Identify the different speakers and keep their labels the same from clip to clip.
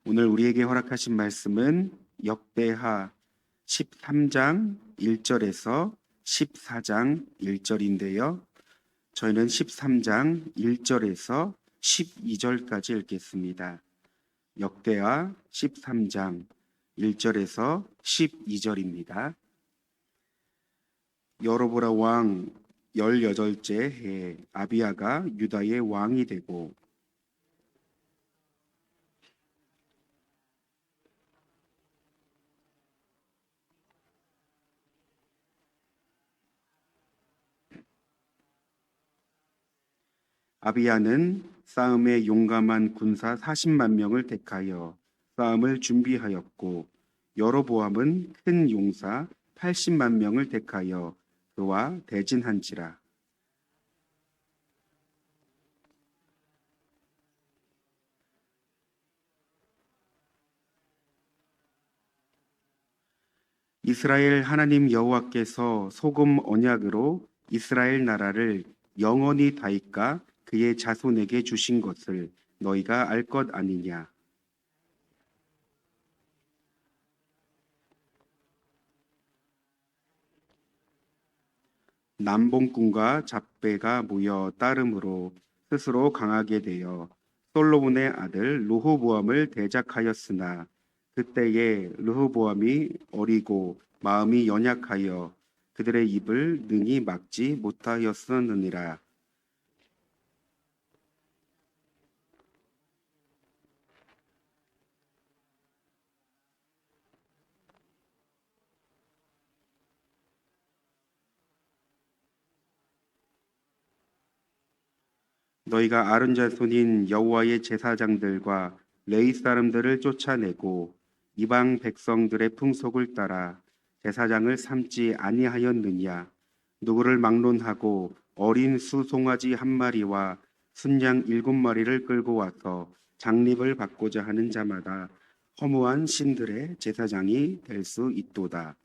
Speaker 1: 오늘 우리에게 허락하신 말씀은 역대하 13장 1절에서 14장 1절인데요. 저희는 13장 1절에서 12절까지 읽겠습니다. 역대하 13장 1절에서 12절입니다. 여로보람 왕 18째 해에 아비야가 유다의 왕이 되고 아비야는 싸움에 용감한 군사 40만 명을 택하여 싸움을 준비하였고 여로보암은 큰 용사 80만 명을 택하여 그와 대진한지라. 이스라엘 하나님 여호와께서 소금 언약으로 이스라엘 나라를 영원히 다윗과 그의 자손에게 주신 것을 너희가 알 것 아니냐. 남봉꾼과 잡배가 모여 따름으로 스스로 강하게 되어 솔로몬의 아들 르호보암을 대적하였으나 그때에 르호보암이 어리고 마음이 연약하여 그들의 입을 능히 막지 못하였으느니라. 너희가 아론 자손인 여호와의 제사장들과 레위 사람들을 쫓아내고 이방 백성들의 풍속을 따라 제사장을 삼지 아니하였느냐. 누구를 막론하고 어린 수송아지 한 마리와 순양 7마리를 끌고 와서 장립을 받고자 하는 자마다 허무한 신들의 제사장이 될 수 있도다.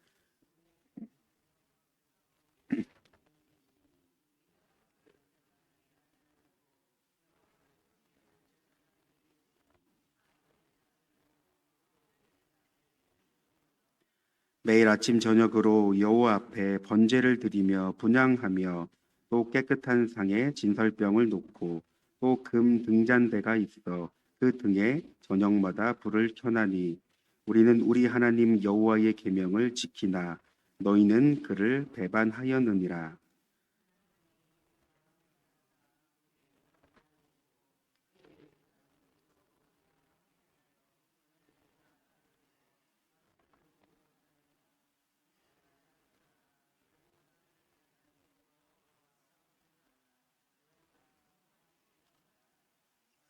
Speaker 1: 매일 아침 저녁으로 여호와 앞에 번제를 드리며 분향하며 또 깨끗한 상에 진설병을 놓고 또 금 등잔대가 있어 그 등에 저녁마다 불을 켜나니 우리는 우리 하나님 여호와의 계명을 지키나 너희는 그를 배반하였느니라.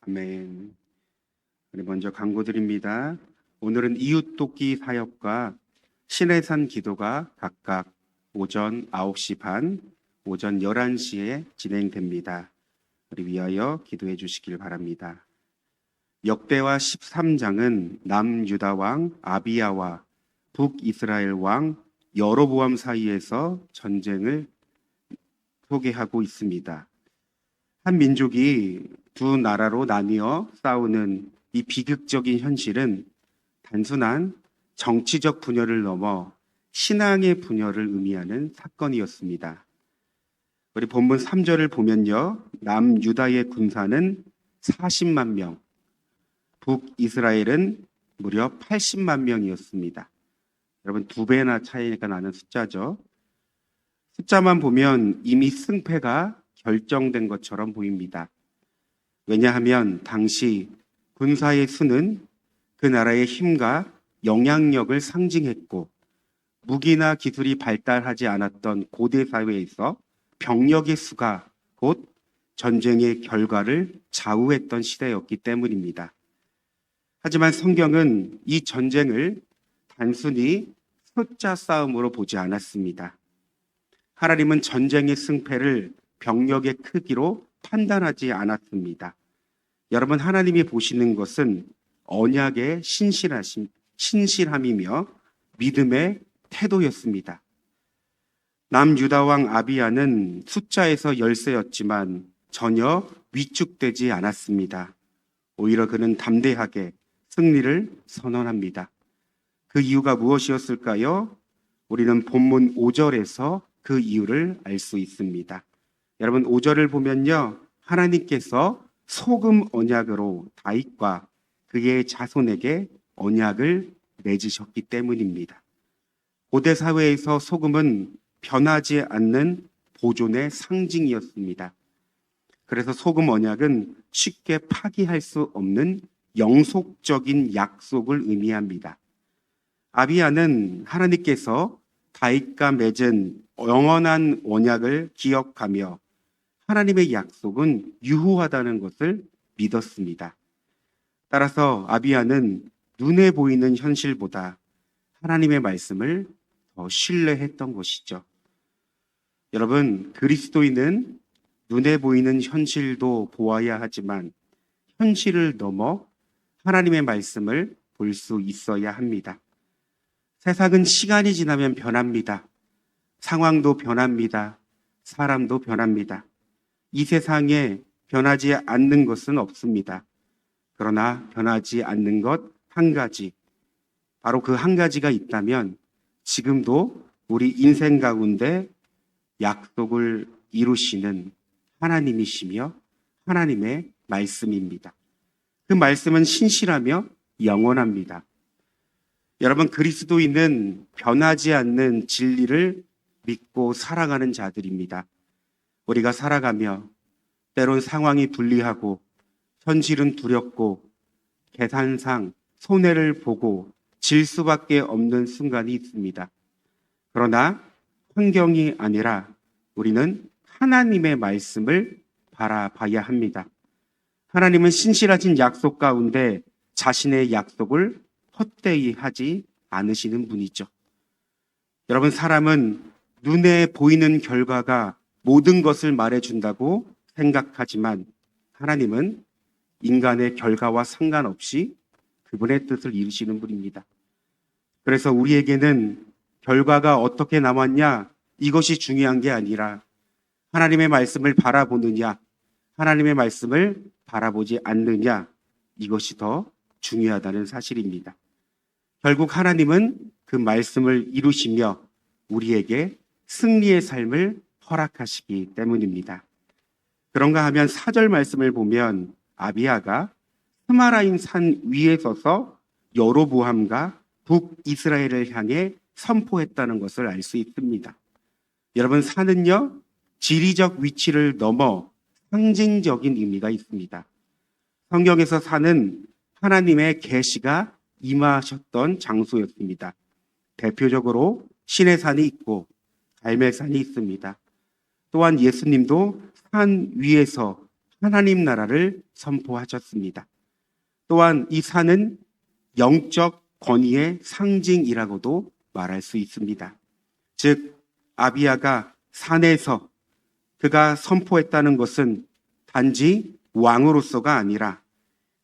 Speaker 1: 아멘. 우리 먼저 강구드립니다. 오늘은 이웃 돕기 사역과 신해산 기도가 각각 오전 9시 반, 오전 11시에 진행됩니다. 우리 위하여 기도해 주시길 바랍니다. 역대하 13장은 남유다 왕 아비야와 북이스라엘 왕 여로보암 사이에서 전쟁을 소개하고 있습니다. 한 민족이 두 나라로 나뉘어 싸우는 이 비극적인 현실은 단순한 정치적 분열을 넘어 신앙의 분열을 의미하는 사건이었습니다. 우리 본문 3절을 보면요. 남유다의 군사는 40만 명, 북이스라엘은 무려 80만 명이었습니다. 여러분 2배나 차이가 나는 숫자죠. 숫자만 보면 이미 승패가 결정된 것처럼 보입니다. 왜냐하면 당시 군사의 수는 그 나라의 힘과 영향력을 상징했고 무기나 기술이 발달하지 않았던 고대 사회에서 병력의 수가 곧 전쟁의 결과를 좌우했던 시대였기 때문입니다. 하지만 성경은 이 전쟁을 단순히 숫자 싸움으로 보지 않았습니다. 하나님은 전쟁의 승패를 병력의 크기로 판단하지 않았습니다. 여러분, 하나님이 보시는 것은 언약의 신실함이며 믿음의 태도였습니다. 남유다 왕 아비야는 숫자에서 열세였지만 전혀 위축되지 않았습니다. 오히려 그는 담대하게 승리를 선언합니다. 그 이유가 무엇이었을까요? 우리는 본문 5절에서 그 이유를 알 수 있습니다. 여러분 5절을 보면요. 하나님께서 소금 언약으로 다윗과 그의 자손에게 언약을 맺으셨기 때문입니다. 고대 사회에서 소금은 변하지 않는 보존의 상징이었습니다. 그래서 소금 언약은 쉽게 파기할 수 없는 영속적인 약속을 의미합니다. 아비야는 하나님께서 다윗과 맺은 영원한 언약을 기억하며 하나님의 약속은 유효하다는 것을 믿었습니다. 따라서 아비야는 눈에 보이는 현실보다 하나님의 말씀을 더 신뢰했던 것이죠. 여러분, 그리스도인은 눈에 보이는 현실도 보아야 하지만 현실을 넘어 하나님의 말씀을 볼 수 있어야 합니다. 세상은 시간이 지나면 변합니다. 상황도 변합니다. 사람도 변합니다. 이 세상에 변하지 않는 것은 없습니다. 그러나 변하지 않는 것 한 가지, 바로 그 한 가지가 있다면 지금도 우리 인생 가운데 약속을 이루시는 하나님이시며 하나님의 말씀입니다. 그 말씀은 신실하며 영원합니다. 여러분, 그리스도인은 변하지 않는 진리를 믿고 살아가는 자들입니다. 우리가 살아가며 때론 상황이 불리하고 현실은 두렵고 계산상 손해를 보고 질 수밖에 없는 순간이 있습니다. 그러나 환경이 아니라 우리는 하나님의 말씀을 바라봐야 합니다. 하나님은 신실하신 약속 가운데 자신의 약속을 헛되이 하지 않으시는 분이죠. 여러분, 사람은 눈에 보이는 결과가 모든 것을 말해준다고 생각하지만 하나님은 인간의 결과와 상관없이 그분의 뜻을 이루시는 분입니다. 그래서 우리에게는 결과가 어떻게 나왔냐, 이것이 중요한 게 아니라 하나님의 말씀을 바라보느냐, 하나님의 말씀을 바라보지 않느냐, 이것이 더 중요하다는 사실입니다. 결국 하나님은 그 말씀을 이루시며 우리에게 승리의 삶을 허락하시기 때문입니다. 그런가 하면 4절 말씀을 보면 아비야가 스마라임 산 위에 서서 여로보암과 북이스라엘을 향해 선포했다는 것을 알 수 있습니다. 여러분, 산은요, 지리적 위치를 넘어 상징적인 의미가 있습니다. 성경에서 산은 하나님의 계시가 임하셨던 장소였습니다. 대표적으로 시내산이 있고 갈멜산이 있습니다. 또한 예수님도 산 위에서 하나님 나라를 선포하셨습니다. 또한 이 산은 영적 권위의 상징이라고도 말할 수 있습니다. 즉, 아비야가 산에서 그가 선포했다는 것은 단지 왕으로서가 아니라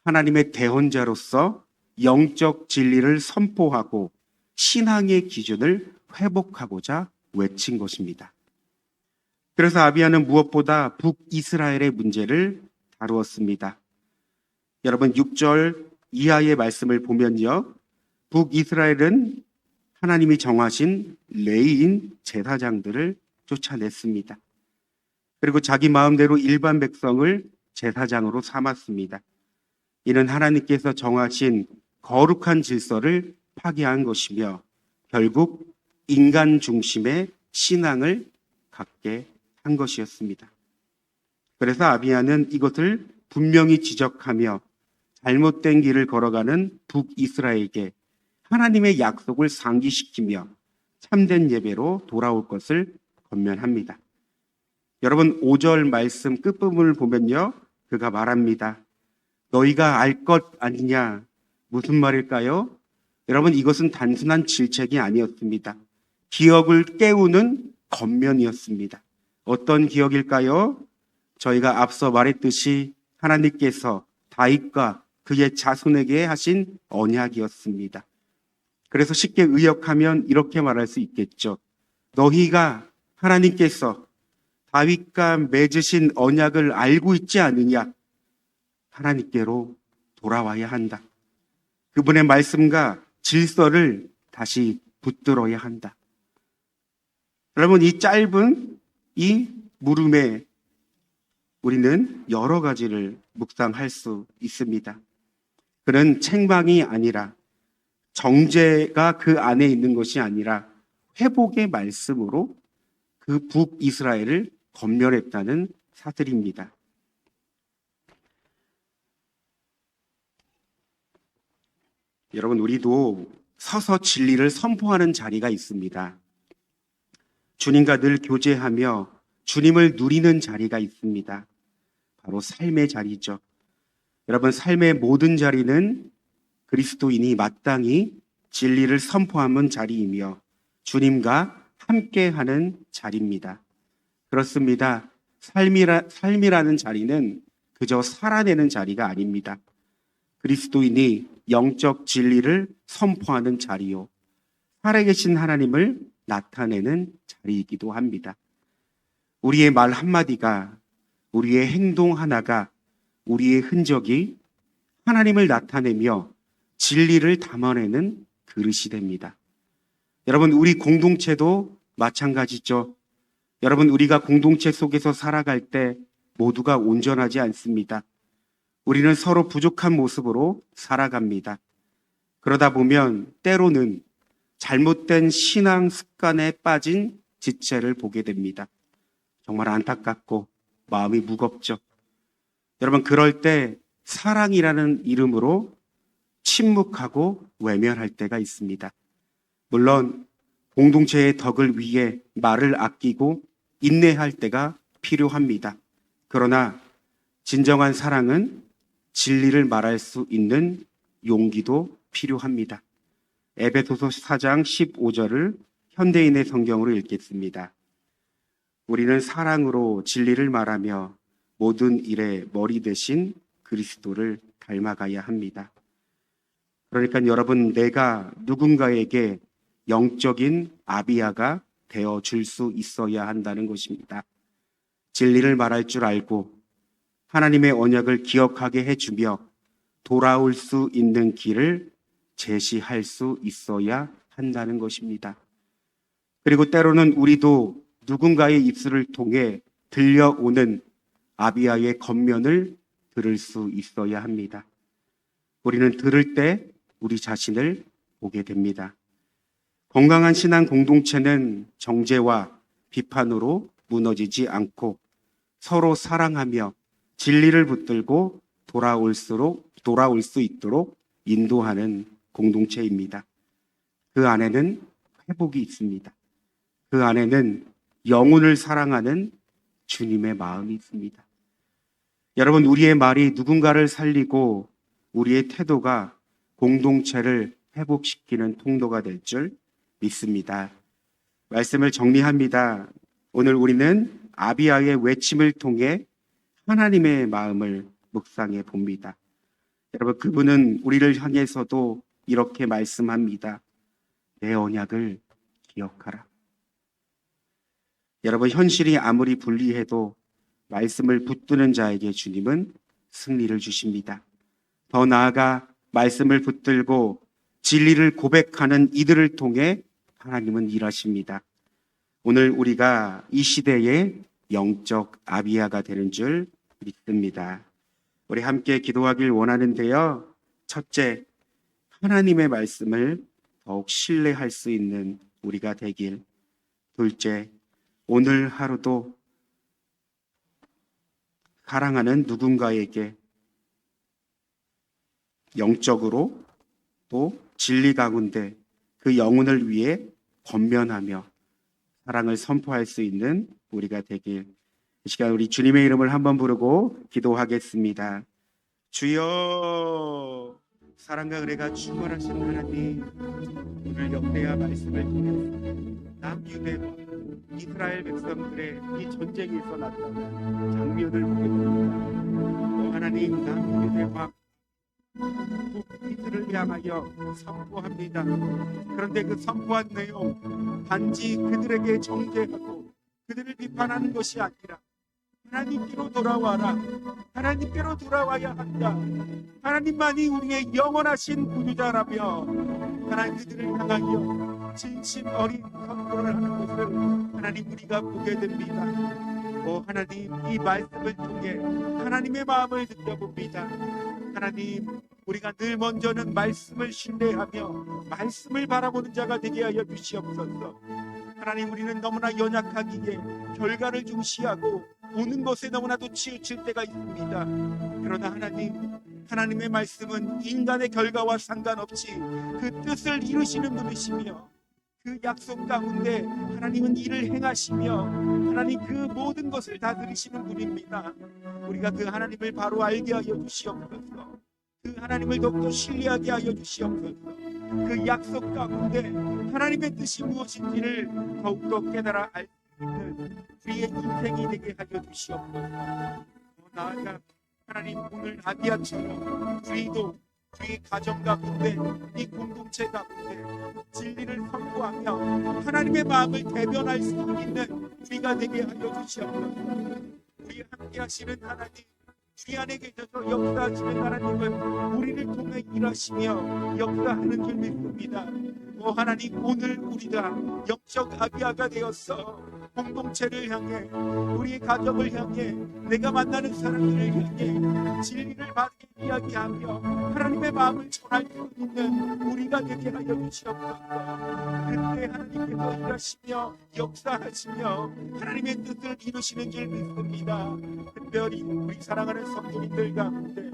Speaker 1: 하나님의 대언자로서 영적 진리를 선포하고 신앙의 기준을 회복하고자 외친 것입니다. 그래서 아비야는 무엇보다 북이스라엘의 문제를 다루었습니다. 여러분, 6절 이하의 말씀을 보면요, 북이스라엘은 하나님이 정하신 레위인 제사장들을 쫓아냈습니다. 그리고 자기 마음대로 일반 백성을 제사장으로 삼았습니다. 이는 하나님께서 정하신 거룩한 질서를 파괴한 것이며 결국 인간 중심의 신앙을 갖게 한 것이었습니다. 그래서 아비야는 이것을 분명히 지적하며 잘못된 길을 걸어가는 북이스라엘에게 하나님의 약속을 상기시키며 참된 예배로 돌아올 것을 권면합니다. 여러분, 5절 말씀 끝부분을 보면요, 그가 말합니다. 너희가 알 것 아니냐? 무슨 말일까요? 여러분, 이것은 단순한 질책이 아니었습니다. 기억을 깨우는 권면이었습니다. 어떤 기억일까요? 저희가 앞서 말했듯이 하나님께서 다윗과 그의 자손에게 하신 언약이었습니다. 그래서 쉽게 의역하면 이렇게 말할 수 있겠죠. 너희가 하나님께서 다윗과 맺으신 언약을 알고 있지 않느냐? 하나님께로 돌아와야 한다. 그분의 말씀과 질서를 다시 붙들어야 한다. 여러분, 이 짧은 이 물음에 우리는 여러 가지를 묵상할 수 있습니다. 그는 책망이 아니라, 정죄가 그 안에 있는 것이 아니라 회복의 말씀으로 그 북이스라엘을 검열했다는 사실입니다. 여러분, 우리도 서서 진리를 선포하는 자리가 있습니다. 주님과 늘 교제하며 주님을 누리는 자리가 있습니다. 바로 삶의 자리죠. 여러분, 삶의 모든 자리는 그리스도인이 마땅히 진리를 선포하는 자리이며 주님과 함께하는 자리입니다. 그렇습니다. 삶이라는 자리는 그저 살아내는 자리가 아닙니다. 그리스도인이 영적 진리를 선포하는 자리요, 살아계신 하나님을 나타내는 자리이기도 합니다. 우리의 말 한마디가, 우리의 행동 하나가, 우리의 흔적이 하나님을 나타내며 진리를 담아내는 그릇이 됩니다. 여러분, 우리 공동체도 마찬가지죠. 여러분, 우리가 공동체 속에서 살아갈 때 모두가 온전하지 않습니다. 우리는 서로 부족한 모습으로 살아갑니다. 그러다 보면 때로는 잘못된 신앙 습관에 빠진 지체를 보게 됩니다. 정말 안타깝고 마음이 무겁죠. 여러분, 그럴 때 사랑이라는 이름으로 침묵하고 외면할 때가 있습니다. 물론 공동체의 덕을 위해 말을 아끼고 인내할 때가 필요합니다. 그러나 진정한 사랑은 진리를 말할 수 있는 용기도 필요합니다. 에베소서 4장 15절을 현대인의 성경으로 읽겠습니다. 우리는 사랑으로 진리를 말하며 모든 일의 머리 대신 그리스도를 닮아가야 합니다. 그러니까 여러분, 내가 누군가에게 영적인 아비아가 되어줄 수 있어야 한다는 것입니다. 진리를 말할 줄 알고 하나님의 언약을 기억하게 해주며 돌아올 수 있는 길을 제시할 수 있어야 한다는 것입니다. 그리고 때로는 우리도 누군가의 입술을 통해 들려오는 아비아의 겉면을 들을 수 있어야 합니다. 우리는 들을 때 우리 자신을 보게 됩니다. 건강한 신앙 공동체는 정죄와 비판으로 무너지지 않고 서로 사랑하며 진리를 붙들고 돌아올 수 있도록 인도하는 공동체입니다. 그 안에는 회복이 있습니다. 그 안에는 영혼을 사랑하는 주님의 마음이 있습니다. 여러분, 우리의 말이 누군가를 살리고 우리의 태도가 공동체를 회복시키는 통로가 될 줄 믿습니다. 말씀을 정리합니다. 오늘 우리는 아비아의 외침을 통해 하나님의 마음을 묵상해 봅니다. 여러분, 그분은 우리를 향해서도 이렇게 말씀합니다. 내 언약을 기억하라. 여러분, 현실이 아무리 불리해도 말씀을 붙드는 자에게 주님은 승리를 주십니다. 더 나아가 말씀을 붙들고 진리를 고백하는 이들을 통해 하나님은 일하십니다. 오늘 우리가 이 시대의 영적 아비아가 되는 줄 믿습니다. 우리 함께 기도하길 원하는데요. 첫째, 하나님의 말씀을 더욱 신뢰할 수 있는 우리가 되길. 둘째, 오늘 하루도 사랑하는 누군가에게 영적으로 또 진리 가운데 그 영혼을 위해 권면하며 사랑을 선포할 수 있는 우리가 되길. 이 시간 우리 주님의 이름을 한번 부르고 기도하겠습니다. 주여, 사랑과 은혜가 충만하신 하나님, 오늘 역대하 말씀을 통해서 남유대와 이스라엘 백성들의 이 전쟁에서 나타난 장면을 보게 됩니다. 또 하나님, 남유대와 북이스를 향하여 선포합니다. 그런데 그 선포한 내용, 단지 그들에게 정죄하고 그들을 비판하는 것이 아니라
Speaker 2: 하나님께로 돌아와라. 하나님께로 돌아와야 한다. 하나님만이 우리의 영원하신 구주자라며 하나님 그들을 향하여 진심 어린 선포를 하는 것을 하나님 우리가 보게 됩니다. 오 하나님, 이 말씀을 통해 하나님의 마음을 느껴봅니다. 하나님, 우리가 늘 먼저는 말씀을 신뢰하며 말씀을 바라보는 자가 되게 하여 주시옵소서. 하나님, 우리는 너무나 연약하기에 결과를 중시하고 보는 것에 너무나도 치우칠 때가 있습니다. 그러나 하나님, 하나님의 말씀은 인간의 결과와 상관없이 그 뜻을 이루시는 분이시며 그 약속 가운데 하나님은 일을 행하시며 하나님 그 모든 것을 다스리시는 분입니다. 우리가 그 하나님을 바로 알게 하여 주시옵소서. 그 하나님을 더욱더 신뢰하게 하여 주시옵소서. 그 약속 가운데 하나님의 뜻이 무엇인지를 더욱더 깨달아 알 수 있는 우리의 인생이 되게 하여 주시옵소서. 나아가 하나님, 오늘 아비아처럼 우리도 우리 가정 가운데, 이 공동체 가운데 진리를 선포하며 하나님의 마음을 대변할 수 있는 우리가 되게 하여 주시옵소서. 우리 함께 하시는 하나님, 우리 안에 계셔서 역사하시는 하나님은 우리를 통해 일하시며 역사하는 줄 믿습니다. 오 하나님, 오늘 우리가 영적 아비아가 되어서 공동체를 향해, 우리 가정을 향해, 내가 만나는 사람들을 향해 진리를 바르게 이야기하며 하나님의 마음을 전할 수 있는 우리가 되게 하여 주시옵소서. 그때 하나님께서 일하시며 역사하시며 하나님의 뜻을 이루시는 줄 믿습니다. 특별히 우리 사랑하는 성도님들 가운데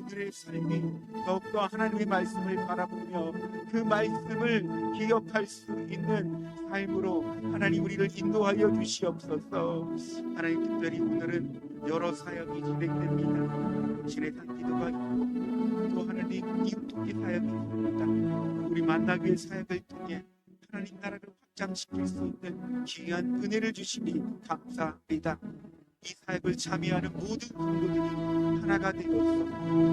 Speaker 2: 오늘의 삶이 더욱더 하나님의 말씀을 바라보며 그 말씀을 기억할 수 있는 삶으로 하나님 우리를 인도하여 주시옵소서. 하나님, 특별히 오늘은 여러 사역이 진행됩니다. 신의 산 기도가 있고 또 하나님 이웃 돕기 사역이 있습니다. 우리 만나기의 사역을 통해 하나님 나라를 확장시킬 수 있는 귀한 은혜를 주시니 감사합니다. 이 사역을 참여하는 모든 성도들이 하나가 되어서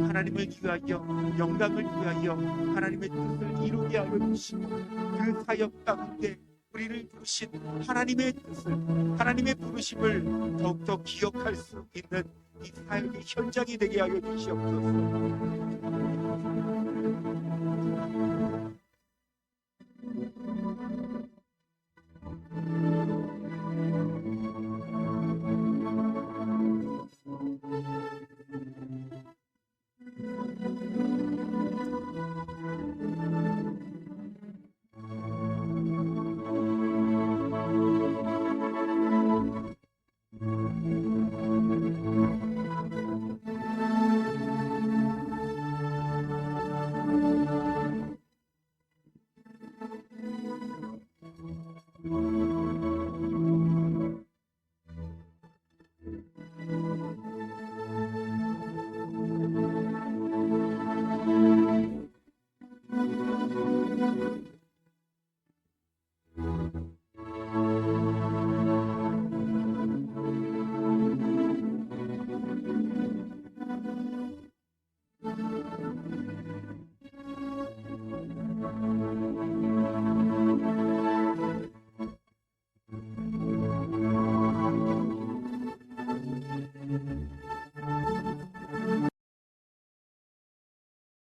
Speaker 2: 하나님을 위하여, 영광을 위하여 하나님의 뜻을 이루게 하여 주시고 그 사역 가운데 우리를 부르신 하나님의 뜻을, 하나님의 부르심을 더욱더 기억할 수 있는 이 사역의 현장이 되게 하여 주시옵소서.